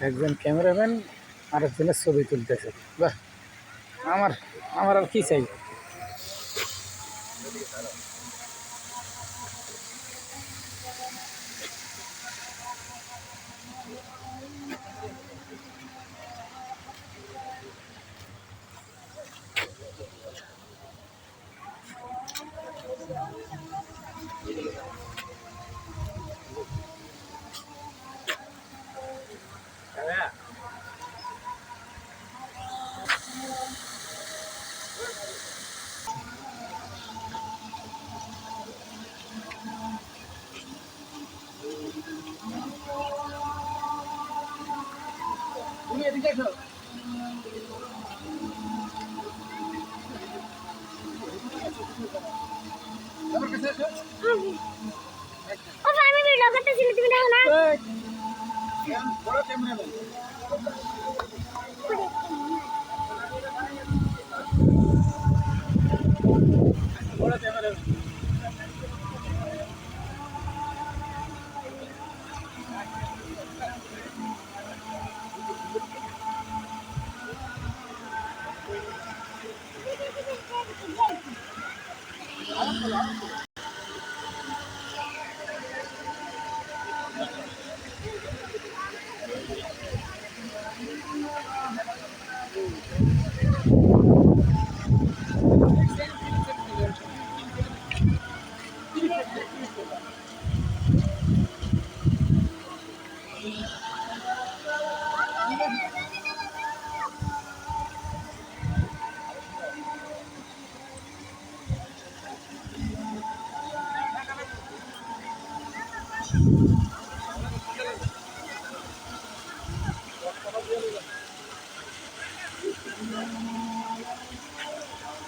একজন ক্যামেরাম্যান আরেকজনের ছবি তুলতেছে। বাহ, আমার আমার আর কি চাই। তুমি এদিকে এসো। আমার কাছে এসো। ও ভাই আমি ভিডিও করতেছি তুমি দেখো না বড় ক্যামেরাম্যান। বড় ক্যামেরাম্যান।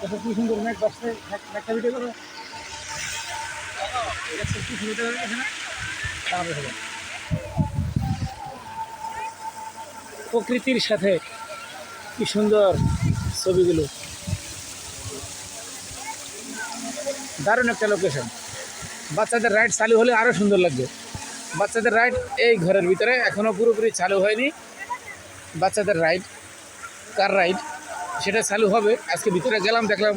এটা কি সুন্দর মেঘ বাসছে। একটা ভিডিও করো। কি সুন্দর হয়ে গেছে না? তাহলে হবে। প্রকৃতির সাথে কি সুন্দর ছবিগুলো, দারুণ একটা লোকেশন। বাচ্চাদের রাইড চালু হলে আরও সুন্দর লাগবে। বাচ্চাদের রাইড এই ঘরের ভিতরে এখনও পুরোপুরি চালু হয়নি। বাচ্চাদের রাইড, কার রাইড, সেটা চালু হবে। আজকে ভিতরে গেলাম, দেখলাম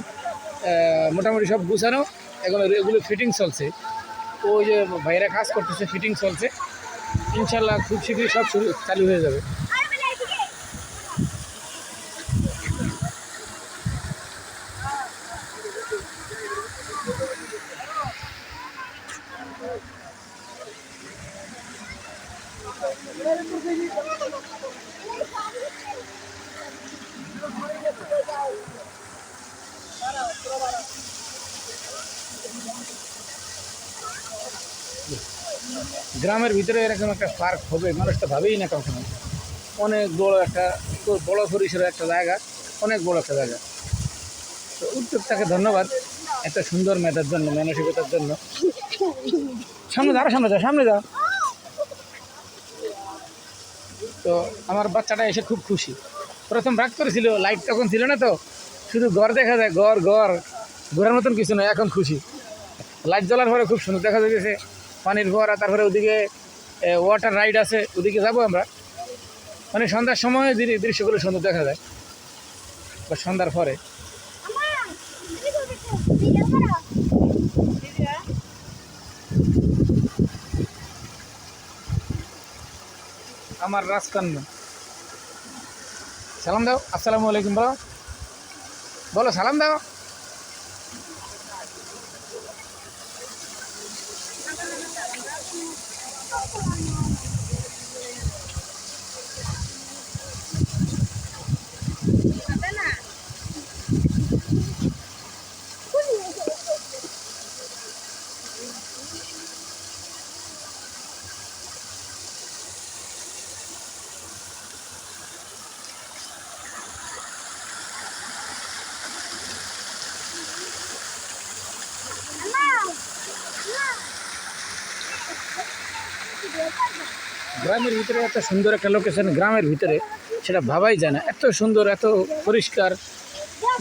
মোটামুটি সব গুছানো। এগুলো ফিটিং চলছে। ওই যে ভাইরা কাজ করতেছে, ফিটিং চলছে। ইনশাল্লাহ খুব শীঘ্রই সব চালু হয়ে যাবে। গ্রামের ভিতরে এরকম একটা পার্ক হবে মানুষ তো ভাবেই না কখনো। অনেক বড় একটা, বড় পরিসরের একটা জায়গা, অনেক বড় একটা জায়গা। তো উদ্যোক্তাকে ধন্যবাদ একটা সুন্দর মেধার জন্য, মানসিকতার জন্য। সামনে যাও, সামনে যাও, সামনে যাও। তো আমার বাচ্চাটা এসে খুব খুশি। প্রথম রাগ করেছিল, লাইট তখন ছিল না, তো শুধু ঘর দেখা যায়, ঘর ঘোরার মতন কিছু নয়। এখন খুশি, লাইট জ্বলার পরে খুব সুন্দর দেখা যাচ্ছে। পানির ফোয়ারা, তারপরে ওদিকে ওয়াটার রাইড আছে, ওদিকে যাবো আমরা। মানে সন্ধ্যার সময় দৃশ্যগুলো সুন্দর দেখা যায়, বা সন্ধ্যার পরে। আমার রাজকন্যা, সালাম দাও, আসসালামু আলাইকুম বলো, বলো সালাম দাও। গ্রামের ভিতরে এত সুন্দর একটা লোকেশন, গ্রামের ভিতরে সেটা ভাবাই যায় না। এত সুন্দর, এত পরিষ্কার,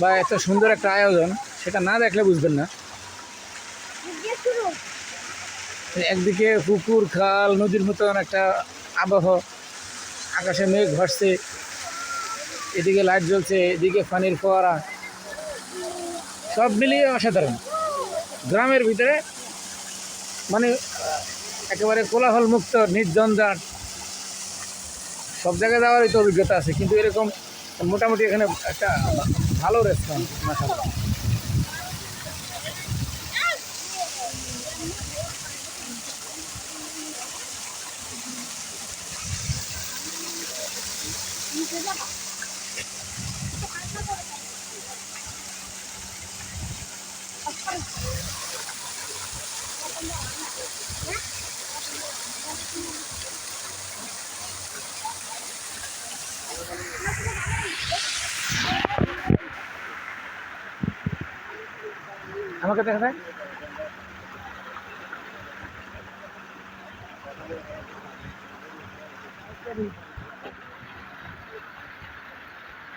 বা এত সুন্দর একটা আয়োজন, সেটা না দেখলে বুঝবেন না। একদিকে পুকুর, খাল, নদীর মতন একটা আবহাওয়া, আকাশে মেঘ ভাসছে, এদিকে লাইট জ্বলছে, এদিকে পানির ফোয়ারা, সব মিলিয়ে অসাধারণ। গ্রামের ভিতরে মানে একেবারে কোলাহল মুক্ত, নির্জঞ্জাট, সব জায়গায় যাওয়ারই তো অভিজ্ঞতা আছে, কিন্তু এরকম মোটামুটি এখানে একটা ভালো রেস্টুরেন্ট মাশাআল্লাহ। আমাকে দেখা যায়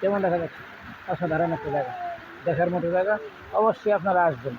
কেমন দেখা যাচ্ছে? অসাধারণ একটা জায়গা, দেখার মতো জায়গা, অবশ্যই আপনারা আসবেন।